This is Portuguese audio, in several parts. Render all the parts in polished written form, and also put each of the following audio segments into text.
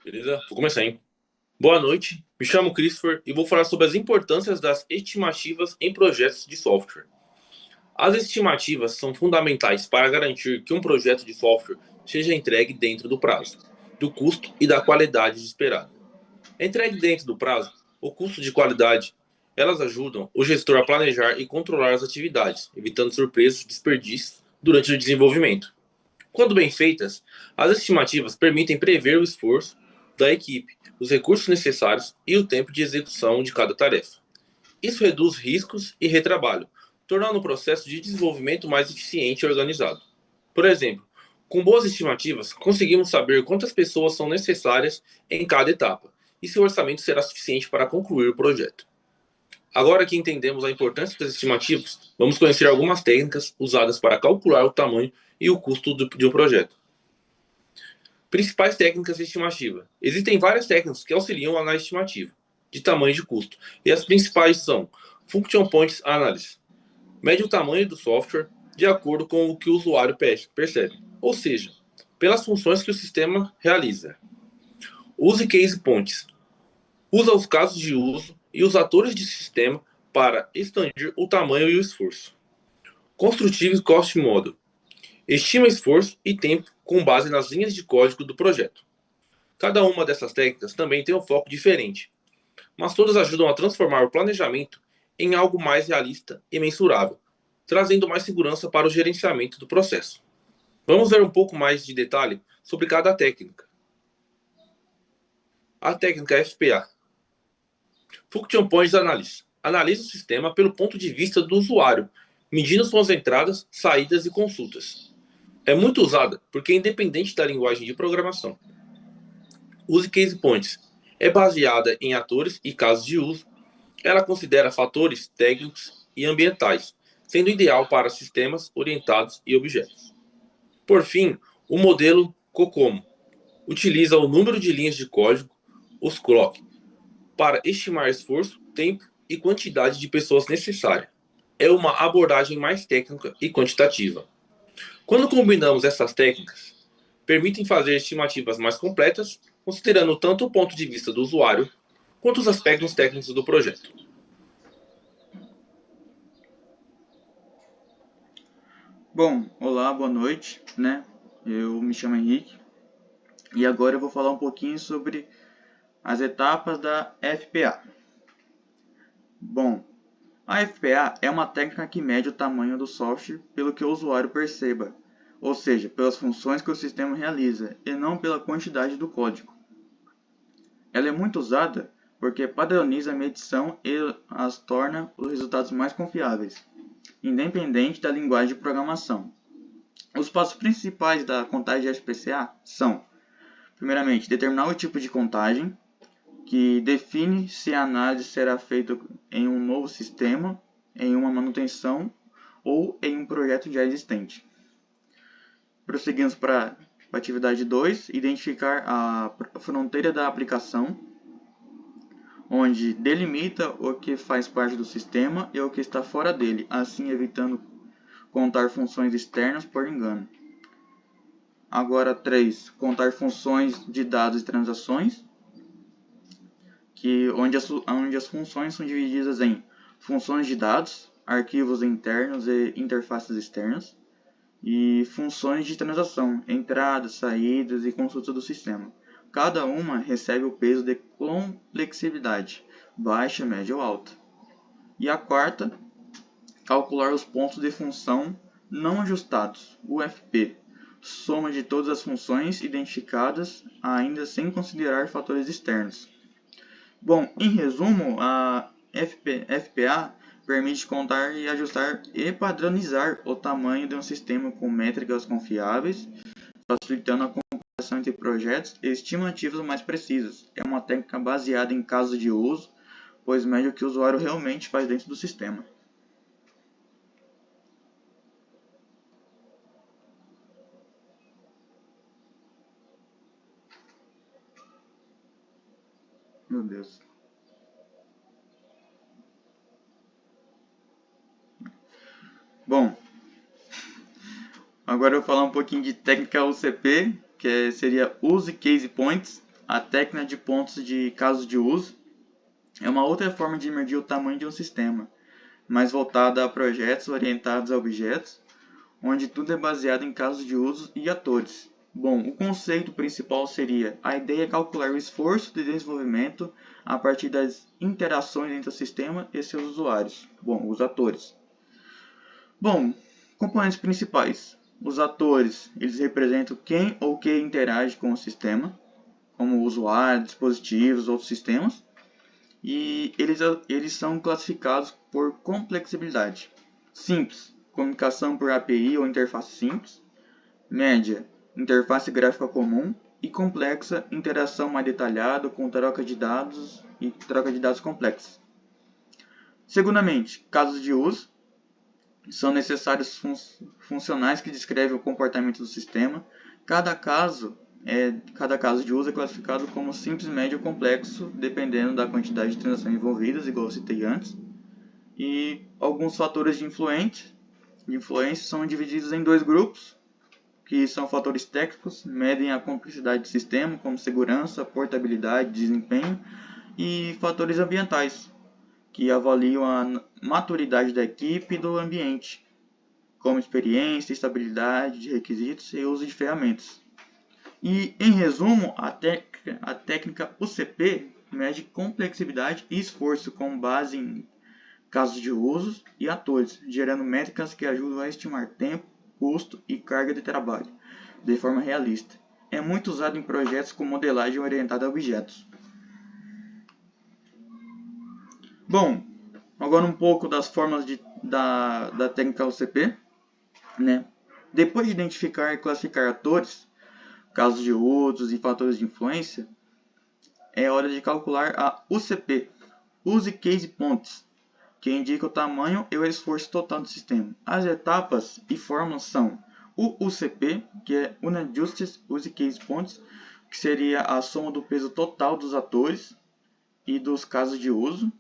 Beleza? Vou começar, hein? Boa noite, me chamo Christopher e vou falar sobre as importâncias das estimativas em projetos de software. As estimativas são fundamentais para garantir que um projeto de software seja entregue dentro do prazo, do custo e da qualidade esperada. Entregue dentro do prazo, o custo de qualidade, elas ajudam o gestor a planejar e controlar as atividades, evitando surpresas e desperdícios durante o desenvolvimento. Quando bem feitas, as estimativas permitem prever o esforço da equipe, os recursos necessários e o tempo de execução de cada tarefa. Isso reduz riscos e retrabalho, tornando o processo de desenvolvimento mais eficiente e organizado. Por exemplo, com boas estimativas, conseguimos saber quantas pessoas são necessárias em cada etapa e se o orçamento será suficiente para concluir o projeto. Agora que entendemos a importância das estimativas, vamos conhecer algumas técnicas usadas para calcular o tamanho e o custo de um projeto. Principais técnicas de estimativa. Existem várias técnicas que auxiliam na estimativa de tamanho e de custo. E as principais são Function Points Analysis. Mede o tamanho do software de acordo com o que o usuário percebe. Ou seja, pelas funções que o sistema realiza. Use Case Points. Usa os casos de uso e os atores de sistema para expandir o tamanho e o esforço. Construtive Cost Model. Estima esforço e tempo com base nas linhas de código do projeto. Cada uma dessas técnicas também tem um foco diferente, mas todas ajudam a transformar o planejamento em algo mais realista e mensurável, trazendo mais segurança para o gerenciamento do processo. Vamos ver um pouco mais de detalhe sobre cada técnica. A técnica FPA. Function Points Analysis. Analisa o sistema pelo ponto de vista do usuário, medindo suas entradas, saídas e consultas. É muito usada porque é independente da linguagem de programação. Use Case Points. É baseada em atores e casos de uso. Ela considera fatores técnicos e ambientais, sendo ideal para sistemas orientados e objetos. Por fim, o modelo COCOMO utiliza o número de linhas de código, os CLOC, para estimar esforço, tempo e quantidade de pessoas necessária. É uma abordagem mais técnica e quantitativa. Quando combinamos essas técnicas, permitem fazer estimativas mais completas, considerando tanto o ponto de vista do usuário quanto os aspectos técnicos do projeto. Bom, olá, boa noite, né? Eu me chamo Henrique e agora eu vou falar um pouquinho sobre as etapas da FPA. Bom, a FPA é uma técnica que mede o tamanho do software pelo que o usuário perceba, ou seja, pelas funções que o sistema realiza e não pela quantidade do código. Ela é muito usada porque padroniza a medição e as torna os resultados mais confiáveis, independente da linguagem de programação. Os passos principais da contagem de SPCA são, primeiramente, determinar o tipo de contagem, que define se a análise será feita em um novo sistema, em uma manutenção ou em um projeto já existente. Prosseguimos para a atividade 2, identificar a fronteira da aplicação, onde delimita o que faz parte do sistema e o que está fora dele, assim evitando contar funções externas por engano. Agora 3, contar funções de dados e transações, onde as funções são divididas em funções de dados, arquivos internos e interfaces externas, e funções de transação, entradas, saídas e consulta do sistema. Cada uma recebe o peso de complexibilidade, baixa, média ou alta. E a quarta, calcular os pontos de função não ajustados, UFP, soma de todas as funções identificadas, ainda sem considerar fatores externos. Bom, em resumo, a FPA permite contar e ajustar e padronizar o tamanho de um sistema com métricas confiáveis, facilitando a comparação entre projetos e estimativas mais precisas. É uma técnica baseada em casos de uso, pois mede o que o usuário realmente faz dentro do sistema. Meu Deus. Bom, agora eu vou falar um pouquinho de técnica UCP, seria Use Case Points. a técnica de pontos de casos de uso é uma outra forma de medir o tamanho de um sistema, mais voltada a projetos orientados a objetos, onde tudo é baseado em casos de uso e atores. Bom, o conceito principal seria: a ideia é calcular o esforço de desenvolvimento a partir das interações entre o sistema e seus usuários, bom, os atores. Bom, componentes principais. Os atores, eles representam quem ou que interage com o sistema, como o usuário, dispositivos, outros sistemas, e eles são classificados por complexibilidade. Simples, comunicação por API ou interface simples. Média, interface gráfica comum. E complexa, interação mais detalhada com troca de dados e troca de dados complexa. Segundamente, casos de uso. São necessários funcionais que descrevem o comportamento do sistema. Cada caso de uso é classificado como simples, médio ou complexo, dependendo da quantidade de transações envolvidas, igual eu citei antes. E alguns fatores de influência são divididos em dois grupos, que são fatores técnicos, medem a complexidade do sistema, como segurança, portabilidade, desempenho, e fatores ambientais, que avaliam a maturidade da equipe e do ambiente, como experiência, estabilidade de requisitos e uso de ferramentas. E, em resumo, a técnica UCP mede complexidade e esforço com base em casos de uso e atores, gerando métricas que ajudam a estimar tempo, custo e carga de trabalho de forma realista. É muito usado em projetos com modelagem orientada a objetos. Bom, agora um pouco das formas da técnica UCP. Né? Depois de identificar e classificar atores, casos de usos e fatores de influência, é hora de calcular a UCP, Use Case Points, que indica o tamanho e o esforço total do sistema. As etapas e fórmulas são o UCP, que é Unadjusted Use Case Points, que seria a soma do peso total dos atores e dos casos de uso,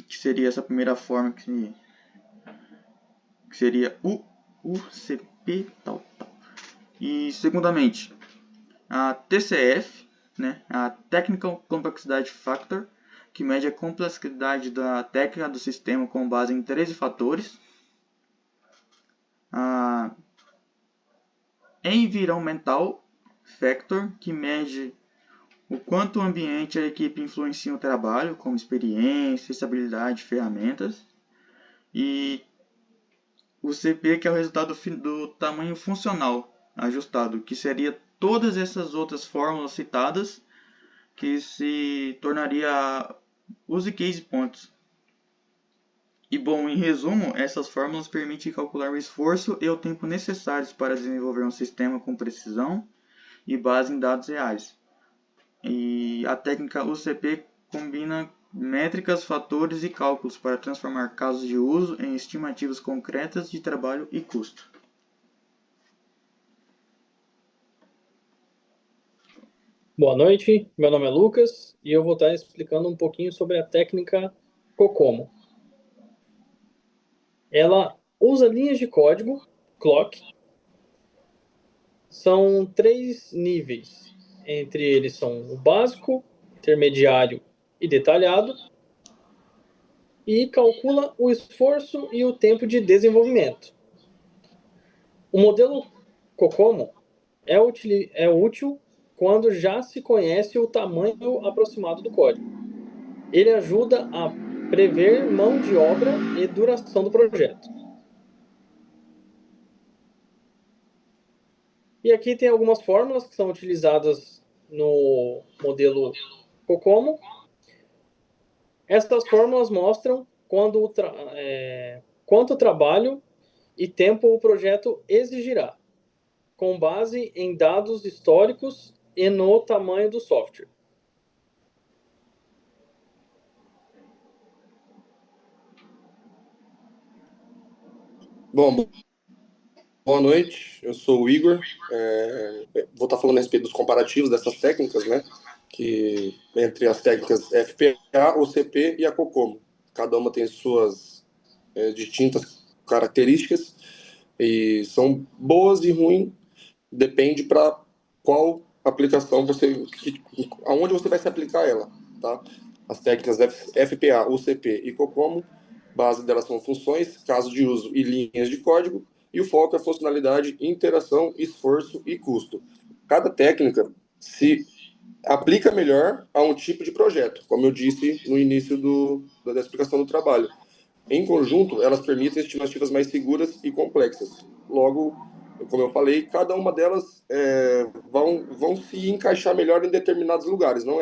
que seria essa primeira forma, que seria o UCP tal. E segundamente, a TCF, né, a Technical Complexity Factor, que mede a complexidade da técnica do sistema com base em 13 fatores. A Environmental Factor, que mede o quanto o ambiente e a equipe influenciam o trabalho, como experiência, estabilidade, ferramentas. E o CP, que é o resultado do tamanho funcional ajustado, que seria todas essas outras fórmulas citadas, que se tornaria Use Case Points. E bom, em resumo, essas fórmulas permitem calcular o esforço e o tempo necessários para desenvolver um sistema com precisão e base em dados reais. E a técnica UCP combina métricas, fatores e cálculos para transformar casos de uso em estimativas concretas de trabalho e custo. Boa noite, meu nome é Lucas e eu vou estar explicando um pouquinho sobre a técnica COCOMO. Ela usa linhas de código, clock, são 3 níveis, entre eles são o básico, intermediário e detalhado, e calcula o esforço e o tempo de desenvolvimento. O modelo COCOMO é útil quando já se conhece o tamanho aproximado do código. Ele ajuda a prever mão de obra e duração do projeto. E aqui tem algumas fórmulas que são utilizadas no modelo COCOMO. Estas fórmulas mostram quanto trabalho e tempo o projeto exigirá, com base em dados históricos e no tamanho do software. Bom, boa noite, eu sou o Igor. Vou estar falando a respeito dos comparativos dessas técnicas, né? Que entre as técnicas FPA, OCP e a COCOMO. Cada uma tem suas distintas características e são boas e ruins, depende para qual aplicação, aonde você vai se aplicar ela, tá? As técnicas FPA, UCP e COCOMO, base delas são funções, casos de uso e linhas de código, e o foco é funcionalidade, interação, esforço e custo. Cada técnica se aplica melhor a um tipo de projeto, como eu disse no início da explicação do trabalho. Em conjunto, elas permitem estimativas mais seguras e complexas. Logo, como eu falei, cada uma delas vão se encaixar melhor em determinados lugares. Não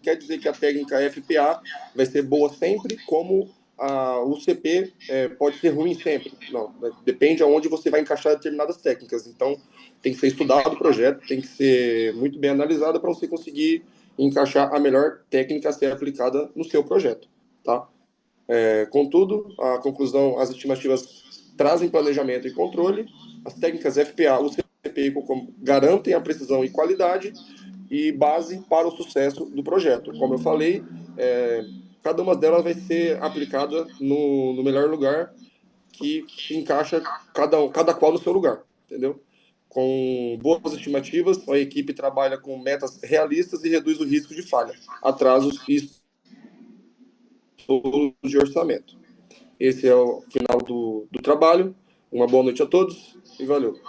quer dizer que a técnica FPA vai ser boa sempre, como a UCP pode ser ruim sempre. Não, depende aonde você vai encaixar determinadas técnicas. Então, tem que ser estudado o projeto, tem que ser muito bem analisado para você conseguir encaixar a melhor técnica a ser aplicada no seu projeto, tá? Contudo, a conclusão, as estimativas trazem planejamento e controle, as técnicas FPA, UCP e COCOMO garantem a precisão e qualidade e base para o sucesso do projeto. Como eu falei, cada uma delas vai ser aplicada no melhor lugar que se encaixa cada qual no seu lugar, entendeu? Com boas estimativas, a equipe trabalha com metas realistas e reduz o risco de falha, atrasos e de orçamento. Esse é o final do trabalho. Uma boa noite a todos e valeu.